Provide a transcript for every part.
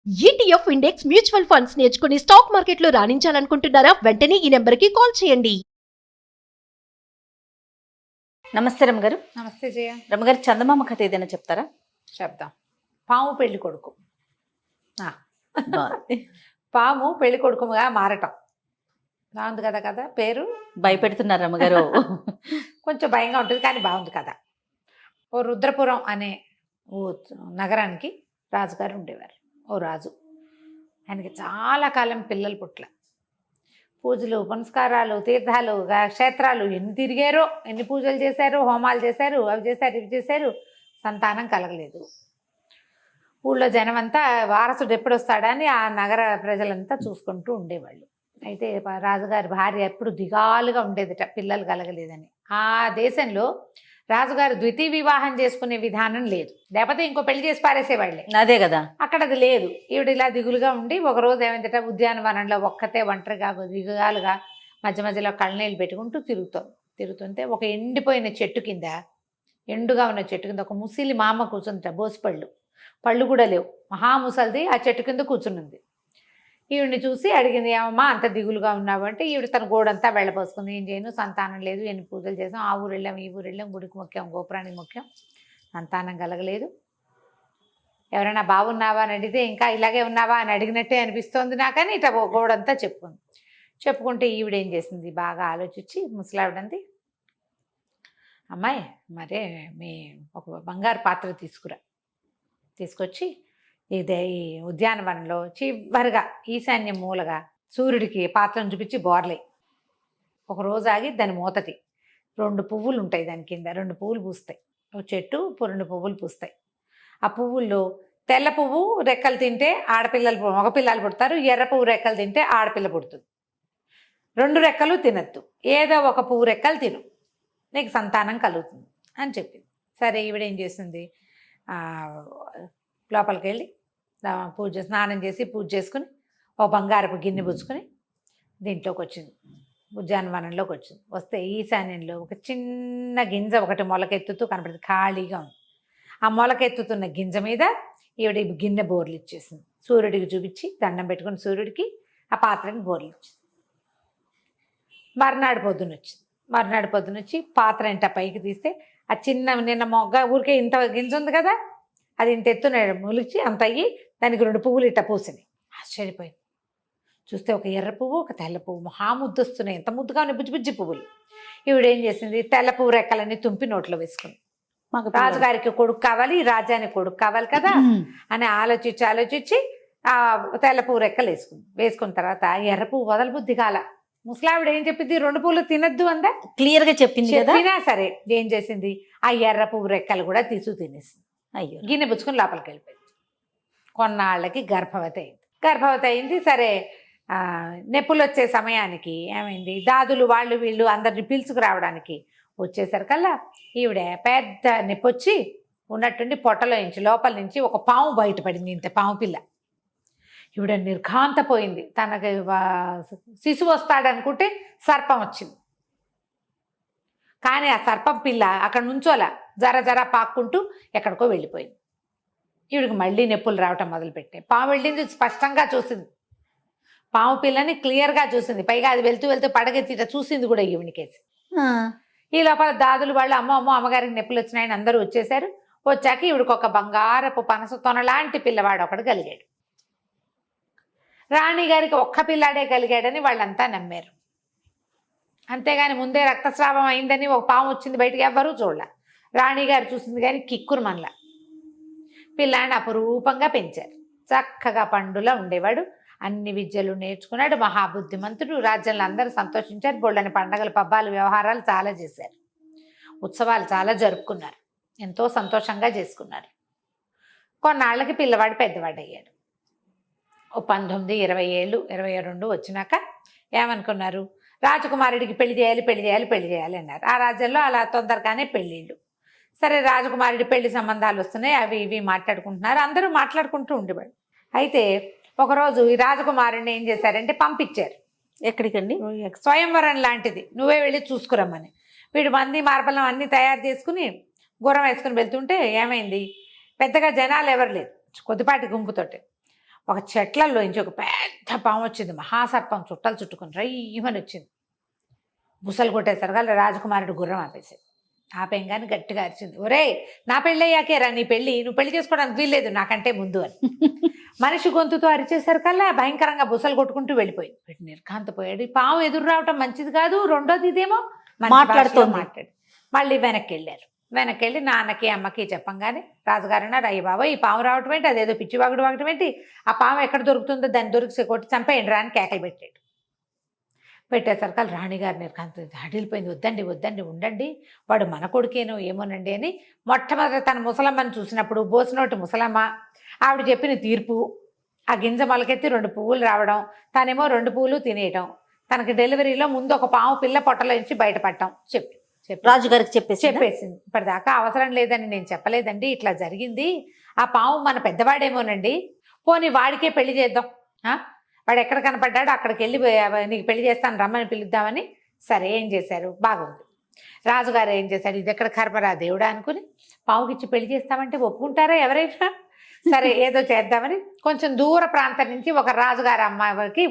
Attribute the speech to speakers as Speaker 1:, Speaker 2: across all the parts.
Speaker 1: ETF index mutual funds నేర్చుకుని stock మార్కెట్లో రాణించాలనుకుంటున్నారా? వెంటనే ఈ నెంబర్కి కాల్ చేయండి.
Speaker 2: నమస్తే రమ్మగారు.
Speaker 3: నమస్తే జయ.
Speaker 2: రమ్మగారు, చందమామ కథ ఏదైనా చెప్తారా?
Speaker 3: చెప్దాం. పాము పెళ్లి కొడుకు.
Speaker 2: బాగుంది.
Speaker 3: పాము పెళ్లి కొడుకుగా మారటం బాగుంది కదా. కదా పేరు
Speaker 2: భయపెడుతున్నారు రమ్మగారు.
Speaker 3: కొంచెం భయంగా ఉంటుంది కానీ బాగుంది కదా. ఓ రుద్రపురం అనే ఓ నగరానికి రాజుగారు ఉండేవారు. ఓ రాజు, ఆయనకి చాలా కాలం పిల్లలు పుట్ల. పూజలు పునస్కారాలు తీర్థాలు క్షేత్రాలు ఎన్ని తిరిగారో, ఎన్ని పూజలు చేశారు, హోమాలు చేశారు, అవి చేశారు, ఇవి చేశారు, సంతానం కలగలేదు. ఊళ్ళో జనం అంతా వారసుడు ఎప్పుడు వస్తాడని ఆ నగర ప్రజలంతా చూసుకుంటూ ఉండేవాళ్ళు. అయితే రాజుగారి భార్య ఎప్పుడు దిగాలుగా ఉండేదిట, పిల్లలు కలగలేదని. ఆ దేశంలో రాజుగారు ద్వితీయ వివాహం చేసుకునే విధానం లేదు, లేకపోతే ఇంకో పెళ్లి చేసి పారేసేవాళ్ళే.
Speaker 2: అదే కదా,
Speaker 3: అక్కడ అది లేదు. ఈవిడ ఇలా దిగులుగా ఉండి ఒకరోజు ఏమైందట, ఉద్యానవనంలో ఒక్కతే ఒంటరిగా దిగులుగా మధ్య మధ్యలో కళ్ళనీళ్ళు పెట్టుకుంటూ తిరుగుతుంటే ఒక ఎండిపోయిన చెట్టు కింద, ఎండుగా ఉన్న చెట్టు కింద ఒక ముసిలి మామ కూర్చుందిట. బోసిపళ్ళు, పళ్ళు కూడా లేవు, మహాముసలిది ఆ చెట్టు కింద కూర్చునుంది. ఈవిడిని చూసి అడిగింది, ఏమమ్మా అంత దిగులుగా ఉన్నావు అంటే, ఈవిడ తన గోడంతా వెళ్ళపోసుకుంది. ఏం చేయను, సంతానం లేదు, ఎన్ని పూజలు చేసాం, ఆ ఊరు వెళ్ళాం, ఈ ఊరు వెళ్ళాం, గుడికి మొక్కాం, గోపురానికి మొక్కాం, సంతానం కలగలేదు. ఎవరైనా బాగున్నావా అని అడిగితే ఇంకా ఇలాగే ఉన్నావా అని అడిగినట్టే అనిపిస్తోంది నాకని ఇట్లా గోడంతా చెప్పుకుంటే ఈవిడేం చేసింది, బాగా ఆలోచించి ముసలావిడంది, అమ్మాయి మరే మీ ఒక బంగారు పాత్ర తీసుకొచ్చి ఇదే ఈ ఉద్యానవనంలో చివరిగా ఈశాన్య మూలగా సూర్యుడికి పాత్రను చూపించి బోర్లై ఒక రోజు ఆగి దాని మూతటి 2 పువ్వులు ఉంటాయి, దాని కింద 2 పువ్వులు పూస్తాయి. ఒక చెట్టు 2 పువ్వులు పూస్తాయి. ఆ పువ్వుల్లో తెల్ల పువ్వు రెక్కలు తింటే మగపిల్లలు పుడతారు, ఎర్ర పువ్వు రెక్కలు తింటే ఆడపిల్ల పుడుతుంది. 2 రెక్కలు తినద్దు, ఏదో ఒక పువ్వు రెక్కలు తిను, నీకు సంతానం కలుగుతుంది అని చెప్పింది. సరే, ఈవిడేం చేసింది, లోపలికి వెళ్ళి స్నానం చేసి పూజ చేసుకుని ఒక బంగారపు గిన్నె పుచ్చుకొని దీంట్లోకి వచ్చింది, ఉద్యానవనంలోకి వచ్చింది. వస్తే ఈశాన్యంలో ఒక చిన్న గింజ ఒకటి మొలకెత్తుతూ కనపడింది, ఖాళీగా ఉంది. ఆ మొలకెత్తుతున్న గింజ మీద ఈవిడ గిన్నె బోర్లు ఇచ్చేసింది. సూర్యుడికి చూపించి దండం పెట్టుకుని సూర్యుడికి ఆ పాత్రని బోర్లు ఇచ్చింది. మర్నాడు పొద్దున వచ్చి పాత్ర ఇంట పైకి తీస్తే ఆ చిన్న నిన్న మొగ్గ ఊరికే ఇంత గింజ ఉంది కదా, అది ఇంత ఎత్తున మొలిచి అంత అయ్యి దానికి 2 పువ్వులు ఇట్ట పూసినాయి. ఆశ్చర్యపోయింది. చూస్తే ఒక ఎర్ర పువ్వు, ఒక తెల్ల పువ్వు, మహాముద్దొస్తున్నాయి, ఎంత ముద్దుగా ఉన్నాయి, బుజ్జి పువ్వులు. ఈవిడేం చేసింది, తెల్ల పువ్వు రెక్కలన్నీ తుంపి నోట్లో వేసుకుంది. రాజుగారికి కొడుకు కావాలి, రాజానికి కొడుకు కావాలి కదా అని ఆలోచించి ఆ తెల్ల పువ్వు రెక్కలు వేసుకున్న తర్వాత ఎర్ర పువ్వు వదల బుద్ధి కాల. ముసలావిడ ఏం చెప్పింది, 2 పువ్వులు తినద్దు అందా,
Speaker 2: క్లియర్ గా చెప్పింది కదా.
Speaker 3: సరే ఏం చేసింది, ఆ ఎర్ర పువ్వు రెక్కలు కూడా తినేసింది.
Speaker 2: అయ్యో,
Speaker 3: గిన్నె పుచ్చుకొని లోపలికి వెళ్ళిపోయింది. కొన్నాళ్ళకి గర్భవతి అయింది. సరే, నొప్పులు వచ్చే సమయానికి ఏమైంది, దాదులు వాళ్ళు వీళ్ళు అందరిని పిలుచుకురావడానికి వచ్చేసరికల్లా ఈవిడ పెద్ద నొప్పి వచ్చి ఉన్నట్టుండి పొట్టలో నుంచి లోపల నుంచి ఒక పాము బయటపడింది, ఇంత పాము పిల్ల. ఈవిడ నిర్ఘాంతపోయింది. తనకి శిశువు వస్తాడనుకుంటే సర్పం వచ్చింది. కానీ ఆ సర్పం పిల్ల అక్కడ నుంచోలా, జర పాక్కుంటూ ఎక్కడికో వెళ్ళిపోయింది. ఈవిడికి మళ్ళీ నొప్పులు రావటం మొదలుపెట్టాయి. పాము వెళ్ళింది, స్పష్టంగా చూసింది, పాము పిల్లని క్లియర్గా చూసింది. పైగా అది వెళ్తూ పడగెత్తి చూసింది కూడా ఈవినికేసి. ఈ లోపల దాదులు వాళ్ళు అమ్మగారికి నొప్పులు వచ్చినాయని అందరూ వచ్చేసారు. వచ్చాక ఈవిడికి ఒక బంగారపు పనస తొనలాంటి పిల్లవాడు ఒకడు కలిగాడు. రాణిగారికి ఒక్క పిల్లాడే కలిగాడని వాళ్ళంతా నమ్మారు. అంతేగాని ముందే రక్తస్రావం అయిందని ఒక పాము వచ్చింది బయటికి ఎవ్వరూ చూడలే. రాణిగారు చూసింది కానీ కిక్కురు మనల. పిల్లాడిని అపురూపంగా పెంచారు. చక్కగా పండులా ఉండేవాడు, అన్ని విద్యలు నేర్చుకున్నాడు, మహాబుద్ధిమంతుడు. రాజ్యంలో అందరూ సంతోషించారు. బోళ్ళని పండగలు, పబ్బాలు, వ్యవహారాలు చాలా చేశారు. ఉత్సవాలు చాలా జరుపుకున్నారు, ఎంతో సంతోషంగా చేసుకున్నారు. కొన్నాళ్ళకి పిల్లవాడు పెద్దవాడయ్యాడు. ఓ 19, 20 ఏళ్ళు, 22 వచ్చినాక ఏమనుకున్నారు, రాజకుమారుడికి పెళ్లి చేయాలి అన్నారు. ఆ రాజ్యంలో అలా తొందరగానే పెళ్ళిళ్ళు. సరే, రాజకుమారుడి పెళ్లి సంబంధాలు వస్తున్నాయి, అవి ఇవి మాట్లాడుకుంటున్నారు. అందరూ మాట్లాడుకుంటూ ఉండేవాడు. అయితే ఒకరోజు ఈ రాజకుమారుడిని ఏం చేశారంటే పంపించారు.
Speaker 2: ఎక్కడికండి?
Speaker 3: స్వయంవరం లాంటిది, నువ్వే వెళ్ళి చూసుకురమ్మని. వీడు మంది మార్బలం అన్నీ తయారు చేసుకుని గుర్రం వేసుకుని వెళ్తుంటే ఏమైంది, పెద్దగా జనాలు ఎవరు లేరు, కొద్దిపాటి గుంపుతోటి. ఒక చెట్లలోంచి ఒక పెద్ద పాము వచ్చింది, మహాసర్పం చుట్టలు చుట్టుకుని రయ్యమని వచ్చింది. బుసలు కొట్టేసరిగా రాజకుమారుడు గుర్రం ఆపేసాడు. ఆపేయంగానే గట్టిగా అరిచింది, ఒరేయ్ నా పెళ్ళయ్యాకేరా నీ పెళ్ళి, నువ్వు పెళ్లి చేసుకోవడానికి వీల్లేదు నాకంటే ముందు అని. మనిషి గొంతుతో అరిచేసరికల్లా భయంకరంగా బుసలు కొట్టుకుంటూ వెళ్ళిపోయింది. వీడు నిర్ఘాంతపోయాడు. ఈ పాము ఎదురు రావటం మంచిది కాదు, రెండోది ఇదేమో మాట్లాడి మళ్ళీ వెనక్కి వెళ్ళారు. వెనక్కి వెళ్ళి నాన్నకి అమ్మకి చెప్పంగానే రాజుగారు అన్నారు, అయ్య బాబా ఈ పాము రావటం ఏంటి, అదేదో పిచ్చివాగుడు వాగటం ఏంటి, ఆ పాము ఎక్కడ దొరుకుతుందో దాన్ని దొరికి కొట్టి చంపేయండి రా అని కేకలు పెట్టాడు. పెట్టేసరికి రాణిగారు నిర్ఘాంతం హడిలిపోయింది. వద్దండి వద్దండి ఉండండి, వాడు మన కొడుకేనో ఏమోనండి అని మొట్టమొదటి తన ముసలమ్మని చూసినప్పుడు బోసినోటి ముసలమ్మ ఆవిడ చెప్పిన తీర్పు, ఆ గింజ మొలకెత్తి 2 పువ్వులు రావడం, తనేమో 2 పువ్వులు తినేయటం, తనకి డెలివరీలో ముందు ఒక పాము పిల్ల పొట్టలో నుంచి బయటపడటం చెప్పి
Speaker 2: రాజుగారికి చెప్పేసింది.
Speaker 3: ఇప్పటిదాకా అవసరం లేదని నేను చెప్పలేదండి, ఇట్లా జరిగింది, ఆ పాము మన పెద్దవాడేమోనండి, పోనీ వాడికే పెళ్లి చేద్దాం, వాడు ఎక్కడ కనపడ్డాడో అక్కడికి వెళ్ళి నీకు పెళ్లి చేస్తాను రమ్మని పిలుద్దామని. సరే ఏం చేశారు, బాగుంది. రాజుగారు ఏం చేశాడు, ఇది ఎక్కడ కర్మరా దేవుడా అనుకుని పావుకిచ్చి పెళ్లి చేస్తామంటే ఒప్పుకుంటారా ఎవరైనా, సరే ఏదో చేద్దామని కొంచెం దూర ప్రాంతం నుంచి ఒక రాజుగారి అమ్మాయికి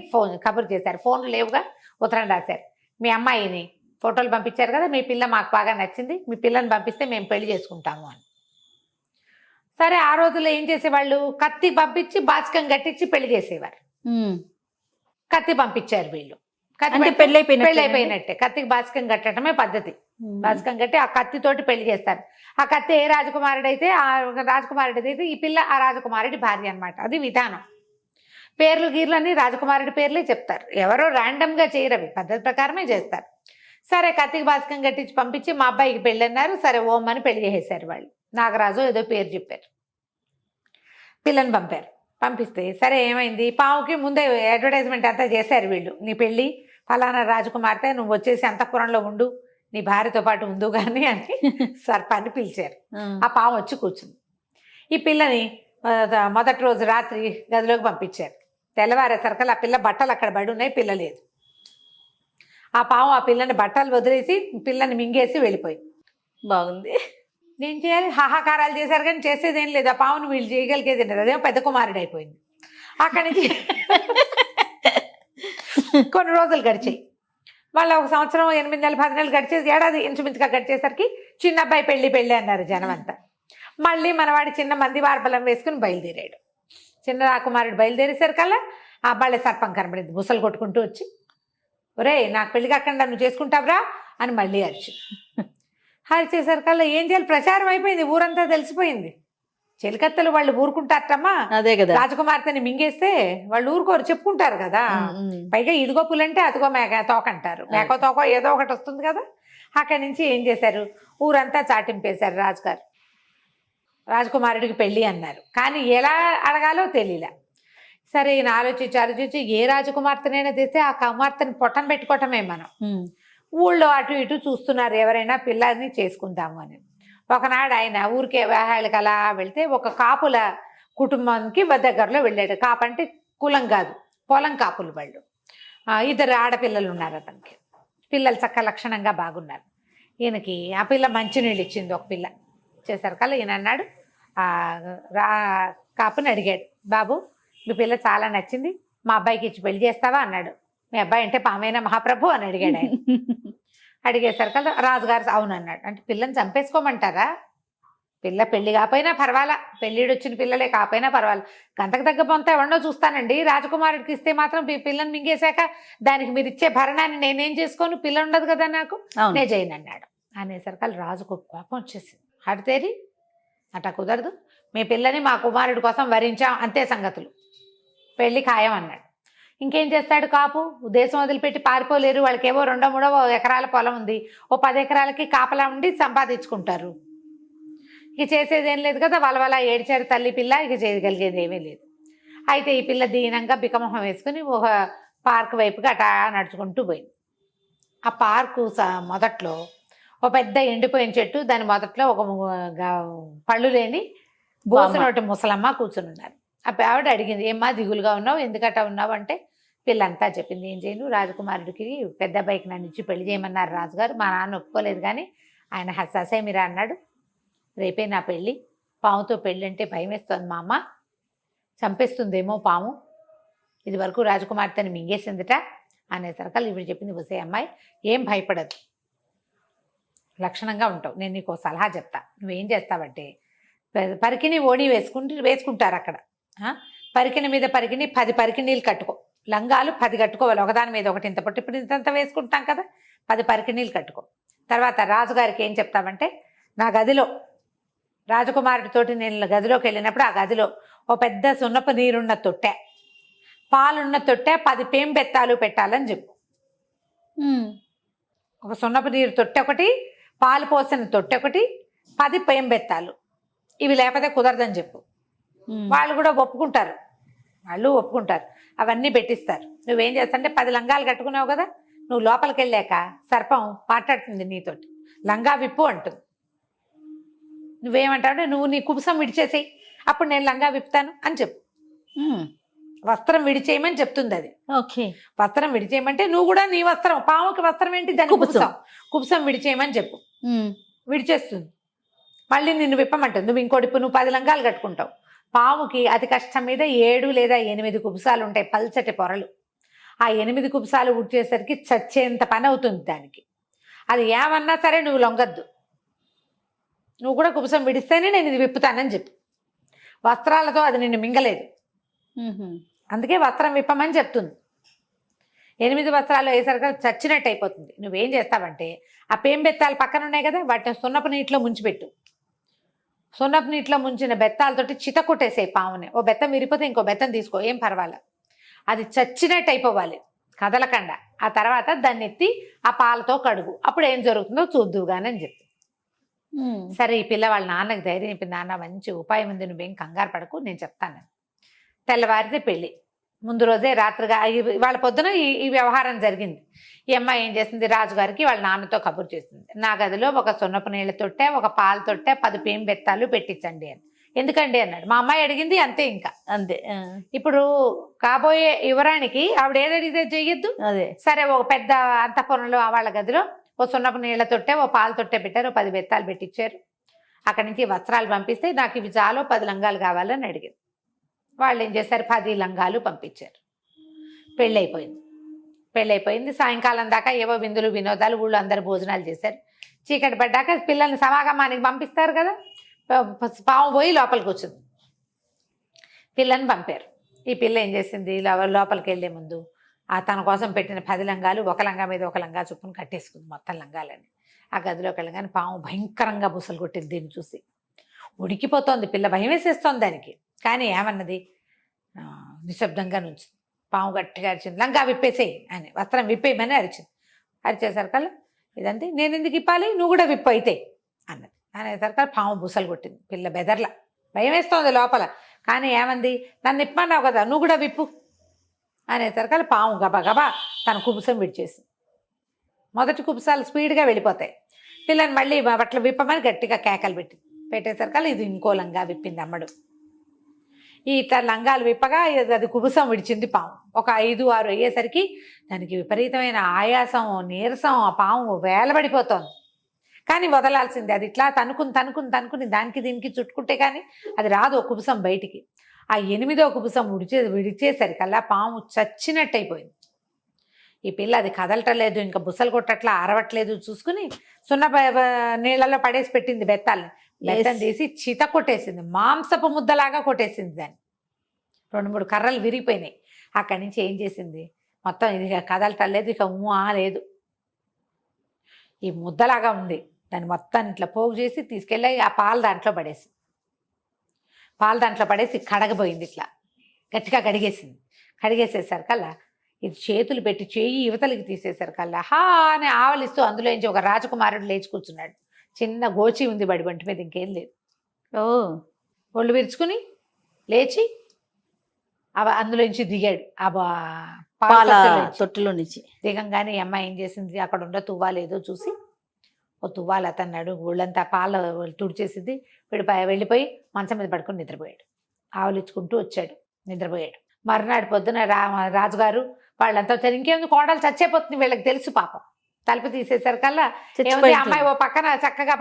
Speaker 3: కబురు చేశారు. ఫోన్లు లేవుగా, ఉత్తరం రాశారు, మీ అమ్మాయిని ఫోటోలు పంపించారు కదా, మీ పిల్ల మాకు బాగా నచ్చింది, మీ పిల్లని పంపిస్తే మేము పెళ్లి చేసుకుంటాము అని. సరే ఆ రోజుల్లో ఏం చేసేవాళ్ళు, కత్తి పంపించి బాస్కం కట్టించి పెళ్లి చేసేవారు. కత్తి పంపించారు వీళ్ళు, పెళ్ళైపోయినట్టే, కత్తికి బాస్కం కట్టడమే పద్ధతి. బాస్కం కట్టి ఆ కత్తితోటి పెళ్లి చేస్తారు. ఆ కత్తి ఏ రాజకుమారుడు అయితే ఆ రాజకుమారుడి అయితే ఈ పిల్ల ఆ రాజకుమారుడి భార్య అనమాట. అది విధానం. పేర్లు గీర్లు అన్ని రాజకుమారుడి పేర్లే చెప్తారు, ఎవరో ర్యాండమ్గా చేయరు, అవి పద్ధతి ప్రకారమే చేస్తారు. సరే కత్తికి బాస్కం కట్టించి పంపించి మా అబ్బాయికి పెళ్ళి అన్నారు. సరే ఓం అని పెళ్లి చేసేసారు వాళ్ళు. నాగరాజు ఏదో పేరు చెప్పారు, పిల్లని పంపారు. పంపిస్తే సరే ఏమైంది, పావుకి ముందే అడ్వర్టైజ్మెంట్ అంతా చేశారు వీళ్ళు, నీ పెళ్ళి ఫలానా రాజకుమార్తె, నువ్వు వచ్చేసి అంతఃపురంలో ఉండు, నీ భార్యతో పాటు ఉండు కానీ అని సర్పాన్ని పిలిచారు. ఆ పాము వచ్చి కూర్చుంది. ఈ పిల్లని మొదటి రోజు రాత్రి గదిలోకి పంపించారు. తెల్లవారేసరికి ఆ పిల్ల బట్టలు అక్కడ పడి ఉన్నాయి, పిల్ల లేదు. ఆ పాము ఆ పిల్లని బట్టలు వదిలేసి పిల్లని మింగేసి వెళ్ళిపోయింది.
Speaker 2: బాగుంది.
Speaker 3: నేను చేయాలి, హాహాకారాలు చేశారు కానీ చేసేది ఏం లేదు. ఆ పావును వీళ్ళు చేయగలిగేది లేదు, అదేమో పెద్ద కుమారుడు అయిపోయింది. అక్కడి నుంచి కొన్ని రోజులు గడిచాయి. మళ్ళీ 1 సంవత్సరం 8 నెలలు 10 నెలలు గడిచేది, ఏడాది ఇంచుమించుగా గడిచేసరికి చిన్న అబ్బాయి పెళ్ళి అన్నారు జనం అంతా. మళ్ళీ మనవాడి చిన్న మంది వార్బలం వేసుకుని బయలుదేరాడు. చిన్న రాకుమారుడు బయలుదేరేసరికల్లా ఆ అబ్బాయి సర్పం కనబడింది, బుసలు కొట్టుకుంటూ వచ్చి, ఒరే నాకు పెళ్లి కాకుండా నువ్వు చేసుకుంటావురా అని మళ్ళీ అరిచేసరికల్లా ఏం చేయాలి, ప్రచారం అయిపోయింది, ఊరంతా తెలిసిపోయింది. చెలికత్తలు వాళ్ళు ఊరుకుంటారమ్మా,
Speaker 2: అదే కదా,
Speaker 3: రాజకుమార్తెని మింగేస్తే వాళ్ళు ఊరుకోరు, చెప్పుకుంటారు కదా. పైగా ఇదిగో పులంటే అదిగో మేక తోక అంటారు, మేకో తోకో ఏదో ఒకటి వస్తుంది కదా. అక్కడి నుంచి ఏం చేశారు, ఊరంతా చాటింపేశారు. రాజుగారు రాజకుమారుడికి పెళ్ళి అన్నారు, కానీ ఎలా అడగాలో తెలియలే. సరే ఈయన ఆలోచించి ఏ రాజకుమార్తెనైనా తెస్తే ఆ కుమార్తెని పొట్టం పెట్టుకోవటమే మనం. ఊళ్ళో అటు ఇటు చూస్తున్నారు ఎవరైనా పిల్లని చేసుకుందాము అని. ఒకనాడు ఆయన ఊరికే వేహాళ్ళకి అలా వెళ్తే ఒక కాపుల కుటుంబానికి దగ్గరలో వెళ్ళాడు. కాపంటే కులం కాదు, పొలం కాపులు వాళ్ళు. 2 ఆడపిల్లలు ఉన్నారు అతనికి. పిల్లలు చక్క లక్షణంగా బాగున్నారు. ఈయనకి ఆ పిల్ల మంచినీళ్ళు ఇచ్చింది ఒక పిల్ల. చేసరికల్లా ఈయన అన్నాడు, కాపుని అడిగాడు, బాబు మీ పిల్ల చాలా నచ్చింది, మా అబ్బాయికి ఇచ్చి పెళ్లి చేస్తావా అన్నాడు. మీ అబ్బాయి అంటే పామైనా మహాప్రభు అని అడిగాడు ఆయన. అడిగేసరికల్లా రాజుగారు అవును అన్నాడు. అంటే పిల్లని చంపేసుకోమంటారా, పిల్ల పెళ్లి కాకపోయినా పర్వాలా, పెళ్ళిడు వచ్చిన పిల్లలే కాకపోయినా పర్వాలేదు, గంటకు తగ్గ పొంత ఎవరినో చూస్తానండి, రాజకుమారుడికి ఇస్తే మాత్రం పిల్లని మింగేశాక దానికి మీరు ఇచ్చే భరణాన్ని నేనేం చేసుకోను, పిల్ల ఉండదు కదా నాకు, నేను చేయను అన్నాడు. అనేసరికల్లా రాజుకు కోపం వచ్చేసింది. హడితేరి అట్లా కుదరదు, మీ పిల్లని మా కుమారుడి కోసం వరించాం, అంతే సంగతులు, పెళ్లి ఖాయం అన్నాడు. ఇంకేం చేస్తాడు కాపు, దేశం వదిలిపెట్టి పారిపోలేరు, వాళ్ళకి ఏవో 2-3 ఎకరాల పొలం ఉంది, ఓ 10 ఎకరాలకి కాపలా ఉండి సంపాదించుకుంటారు. ఇక చేసేదేం లేదు కదా, వాళ్ళ ఏడ్చారు తల్లి పిల్ల, ఇక చేయగలిగేది ఏమీ లేదు. అయితే ఈ పిల్ల దీనంగా బికమొహం వేసుకుని ఒక పార్క్ వైపుకి అటా నడుచుకుంటూ పోయింది. ఆ పార్కు మొదట్లో ఒక పెద్ద ఎండిపోయిన చెట్టు, దాని మొదట్లో ఒక పళ్ళు లేని బోసనోటి ముసలమ్మ కూర్చుని ఉన్నారు. ఆ ఆవిడ అడిగింది, ఏమ్మా దిగులుగా ఉన్నావు, ఎందుకట్టా ఉన్నావు అంటే పిల్లంతా చెప్పింది. ఏం చేయను, రాజకుమారుడికి పెద్ద అబ్బాయికి నన్ను ఇచ్చి పెళ్లి చేయమన్నారు రాజుగారు, మా నాన్న ఒప్పుకోలేదు కానీ ఆయన హస్సేమిరా అన్నాడు, రేపే నా పెళ్ళి, పావుతో పెళ్ళి అంటే భయం వేస్తుంది మా అమ్మ, చంపేస్తుందేమో పాము, ఇది వరకు రాజకుమార్తెని మింగేసిందిట అనేసరికల్ ఇవి చెప్పింది, వసే అమ్మాయి ఏం భయపడదు, లక్షణంగా ఉంటావు, నేను నీకు సలహా చెప్తా, నువ్వేం చేస్తావంటే పరికిని ఓణి వేసుకుంటారు అక్కడ, పరికిని మీద పరికిని 10 పరికిణీలు కట్టుకో, లంగాలు 10 కట్టుకోవాలి, ఒకదాని మీద ఒకటి ఇంత పొట్టి, ఇప్పుడు ఇంతంత వేసుకుంటాం కదా, 10 పరికిణీలు కట్టుకో. తర్వాత రాజుగారికి ఏం చెప్తామంటే, నా గదిలో రాజకుమారుడితోటి నేను గదిలోకి వెళ్ళినప్పుడు ఆ గదిలో ఓ పెద్ద సున్నపు నీరున్న తొట్టె, పాలున్న తొట్టె, 10 పేంబెత్తాలు పెట్టాలని చెప్పు. ఒక సున్నపు నీరు తొట్టె ఒకటి, పాలు పోసిన తొట్టె ఒకటి, 10 పేంబెత్తాలు, ఇవి లేకపోతే కుదరదని చెప్పు. వాళ్ళు కూడా ఒప్పుకుంటారు, అవన్నీ పెట్టిస్తారు. నువ్వేం చేస్తావంటే 10 లంగాలు కట్టుకున్నావు కదా, నువ్వు లోపలికి వెళ్ళాక సర్పం మాట్లాడుతుంది నీతోటి, లంగా విప్పు అంటుంది. నువ్వేమంటావంటే నువ్వు నీ కుబుసం విడిచేసేయి, అప్పుడు నేను లంగా విప్పుతాను అని చెప్పు. వస్త్రం విడిచేయమని చెప్తుంది అది.
Speaker 2: ఓకే,
Speaker 3: వస్త్రం విడిచేయమంటే నువ్వు కూడా నీ వస్త్రం, పాముకి వస్త్రం ఏంటి, దాని కుబుసం విడిచేయమని చెప్పు. విడిచేస్తుంది, మళ్ళీ నిన్ను విప్పమంటుంది. నువ్వు ఇంకోటి, నువ్వు 10 లంగాలు కట్టుకుంటావు, పాముకి అతి కష్టం మీద 7 లేదా 8 కుబుసాలు ఉంటాయి, పల్చటి పొరలు. ఆ 8 కుబుసాలు ఉడిచేసరికి చచ్చేంత పని అవుతుంది దానికి. అది ఏమన్నా సరే నువ్వు లొంగద్దు, నువ్వు కూడా కుబుసం విడిస్తేనే నేను ఇది విప్పుతానని చెప్పు. వస్త్రాలతో అది నిన్ను మింగలేదు, అందుకే వస్త్రం విప్పమని చెప్తుంది. 8 వస్త్రాలు వేసరికి చచ్చినట్టు అయిపోతుంది. నువ్వేం చేస్తావంటే ఆ పేంబెత్తాలు పక్కన ఉన్నాయి కదా, వాటిని సున్నపు నీటిలో ముంచిపెట్టు. సున్నపు నీటిలో ముంచిన బెత్తాలతోటి చిత కొట్టేసే పాముని. ఓ బెత్తం విరిపోతే ఇంకో బెత్తం తీసుకో, ఏం పర్వాలేదు, అది చచ్చినట్టు అయిపోవాలి, కదలకుండా. ఆ తర్వాత దాన్ని ఎత్తి ఆ పాలతో కడుగు, అప్పుడు ఏం జరుగుతుందో చూద్దువుగాని అని చెప్పి. సరే, ఈ పిల్ల వాళ్ళ నాన్నకి ధైర్యం చెప్పింది, నాన్న మంచి ఉపాయం ఉంది, నువ్వేం కంగారు పడకు, నేను చెప్తాను. తెల్లవారితే పెళ్ళి, ముందు రోజే రాత్రిగా వాళ్ళ పొద్దున ఈ వ్యవహారం జరిగింది. ఈ అమ్మాయి ఏం చేసింది, రాజుగారికి వాళ్ళ నాన్నతో కబురు చేసింది, నా గదిలో ఒక సున్నపు నీళ్ళ తొట్టె, ఒక పాల తొట్టె, 10 పేంబెత్తాలు పెట్టించండి అని. ఎందుకండి అన్నాడు. మా అమ్మాయి అడిగింది, అంతే, ఇంకా
Speaker 2: అంతే.
Speaker 3: ఇప్పుడు కాబోయే యువరానికి ఆవిడ ఏదడిగితే చెయ్యొద్దు.
Speaker 2: అదే,
Speaker 3: సరే, ఒక పెద్ద అంతఃపురంలో వాళ్ళ గదిలో ఓ సున్నపు నీళ్ళ తొట్టె, ఓ పాల తొట్టె పెట్టారు, 10 బెత్తాలు పెట్టించారు. అక్కడి నుంచి వస్త్రాలు పంపిస్తే నాకు ఇవి చాలు, 10 లంగాలు కావాలని అడిగింది. వాళ్ళు ఏం చేశారు, 10 లంగాలు పంపించారు. పెళ్ళైపోయింది. సాయంకాలం దాకా ఏవో విందులు వినోదాలు, ఊళ్ళో అందరు భోజనాలు చేశారు. చీకటి పడ్డాక పిల్లల్ని సమాగమానికి పంపిస్తారు కదా, పాము పోయి లోపలికి వచ్చింది, పిల్లని పంపారు. ఈ పిల్ల ఏం చేసింది, లోపలికి వెళ్ళే ముందు తన కోసం పెట్టిన 10 లంగాలు ఒక లంగా మీద ఒక లంగా చొప్పున కట్టేసుకుంది, మొత్తం లంగాలని. ఆ గదిలోకి వెళ్ళగానే పాము భయంకరంగా బుసలు కొట్టింది. దీన్ని చూసి ఉడికిపోతోంది పిల్ల, భయం వేసేస్తోంది దానికి. కానీ ఏమన్నది, నిశ్శబ్దంగా నుంచి పాము గట్టిగా అరిచింది, లంగా విప్పేసేయి అని, వస్త్రం విప్పేయమని అరిచింది. అరిచేసరికల్లా ఇదంతే, నేను ఎందుకు ఇప్పాలి, నువ్వు కూడా విప్పు అయితే అన్నది. అనేసరికల్లా పాము బుసలు కొట్టింది. పిల్ల బెదర్ల, భయం వేస్తోంది లోపల. కానీ ఏమంది, నన్ను ఇప్పన్నావు కదా, నువ్వు కూడా విప్పు అనేసరికల్లా పాము గబగబా తన కుబుసం విడిచేసింది. మొదటి కుబుసాలు స్పీడ్గా వెళ్ళిపోతాయి. పిల్లని మళ్ళీ బట్టలు విప్పమని గట్టిగా కేకలు పెట్టేసరికల్లా ఇది ఇంకో లంగా విప్పింది అమ్మడు. ఇట్లా లంగాలు విప్పగా అది కుబుసం విడిచింది పాము. ఒక 5-6 అయ్యేసరికి దానికి విపరీతమైన ఆయాసం, నీరసం, ఆ పాము వేలబడిపోతోంది. కానీ వదలాల్సిందే, అది ఇట్లా తనుకుని దానికి దీనికి చుట్టుకుంటే కానీ అది రాదు ఒక కుబుసం బయటికి. ఆ 8వ కుబుసం విడిచేసరికల్లా పాము చచ్చినట్టు అయిపోయింది. ఈ పిల్ల అది కదలటలేదు, ఇంకా బుసలు కొట్టట్లా, అరవట్లేదు చూసుకుని నీళ్ళలో పడేసి పెట్టింది బెత్తాలని. బెత్తం తీసి చిత కొట్టేసింది, మాంసపు ముద్దలాగా కొట్టేసింది దాన్ని. 2-3 కర్రలు విరిగిపోయినాయి. అక్కడి నుంచి ఏం చేసింది, మొత్తం ఇది కదలటలేదు, ఇక లేదు, ఈ ముద్దలాగా ఉంది, దాన్ని మొత్తం ఇట్లా పోగు చేసి తీసుకెళ్ళి ఆ పాలు దాంట్లో పడేసి కడగబోయింది. ఇట్లా గట్టిగా కడిగేసేసరికల్లా ఇది చేతులు పెట్టి చేయి యువతలకి తీసేసరికల్లా అని ఆవలిస్తూ అందులోంచి ఒక రాజకుమారుడు లేచి కూర్చున్నాడు. చిన్న గోచి ఉంది బడి బంటి మీద, ఇంకేం లేదు. ఒళ్ళు విరుచుకుని లేచి అందులోంచి దిగాడు. ఆ
Speaker 2: పాల తొట్టిలో నుంచి
Speaker 3: దిగంగానే అమ్మాయి ఏం చేసింది, అక్కడ ఉన్న తువ్వాలేదో చూసి ఓ తువ్వాలు అతన్నాడు, ఊళ్ళంతా పాల తుడిచేసింది. వెళ్ళిపోయి మంచం మీద పడుకొని నిద్రపోయాడు. ఆవలించుకుంటూ వచ్చాడు, నిద్రపోయాడు. మర్నాడు పొద్దున రాజుగారు వాళ్ళంతా వచ్చారు. ఇంకేముంది, కోడలు చచ్చేపోతుంది వీళ్ళకి తెలుసు పాపం. తలుపు తీసేసరికల్లా ఏముంది, అమ్మాయి ఓ పక్కన చక్కగా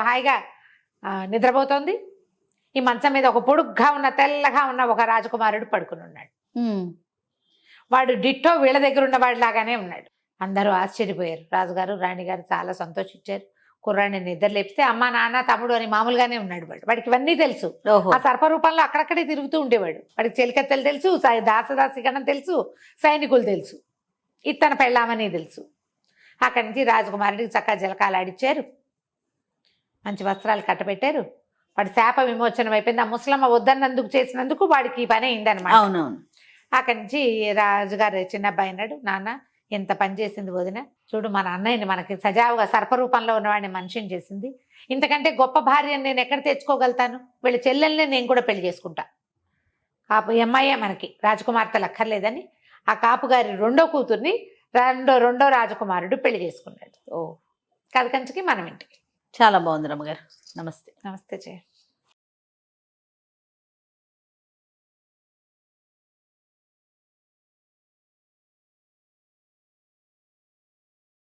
Speaker 3: హాయిగా నిద్రపోతోంది. ఈ మంచం మీద ఒక పొడుగ్గా ఉన్న తెల్లగా ఉన్న ఒక రాజకుమారుడు పడుకుని ఉన్నాడు. వాడు డిట్టో వీళ్ళ దగ్గర ఉన్న వాడిలాగానే ఉన్నాడు. అందరూ ఆశ్చర్యపోయారు. రాజుగారు రాణిగారు చాలా సంతోషించారు. కుర్రాడిని నిద్ర లేపితే అమ్మ నాన్న తమ్ముడు అని మామూలుగానే ఉన్నాడు. వాడికి ఇవన్నీ తెలుసు. ఆ సర్పరూపంలో అక్కడక్కడే తిరుగుతూ ఉండేవాడు. వాడికి చెలికత్తెలు తెలుసు, దాసదాసిగణం తెలుసు, సైనికులు తెలుసు, ఇత్తన పెళ్ళామని తెలుసు. అక్కడి నుంచి రాజకుమారుడికి చక్కగా జలకాలు ఆడిచ్చారు, మంచి వస్త్రాలు కట్టబెట్టారు. వాడి శాప విమోచనం అయిపోయింది. ఆ ముసలమ్మ వద్దన్నందుకు చేసినందుకు వాడికి ఈ పని అయిందనమాట.
Speaker 2: అవునవును.
Speaker 3: అక్కడి నుంచి రాజుగారు చిన్న అబ్బాయి అన్నాడు, నాన్న ఎంత పని చేసింది వదిన, చూడు మన అన్నయ్యని మనకి సజావుగా సర్పరూపంలో ఉన్నవాడిని మనిషిని చేసింది. ఇంతకంటే గొప్ప భార్యను నేను ఎక్కడ తెచ్చుకోగలుగుతాను? వీళ్ళ చెల్లెల్ని నేను కూడా పెళ్లి చేసుకుంటా. కాపు అమ్మాయే మనకి రాజకుమార్తెలు అక్కర్లేదని ఆ కాపుగారి రెండో కూతుర్ని రెండో రాజకుమారుడు పెళ్లి చేసుకున్నాడు. కథ కంచికి మనం ఇంటికి.
Speaker 2: చాలా బాగుంది రమ్మగారు. నమస్తే.
Speaker 3: నమస్తే జయ.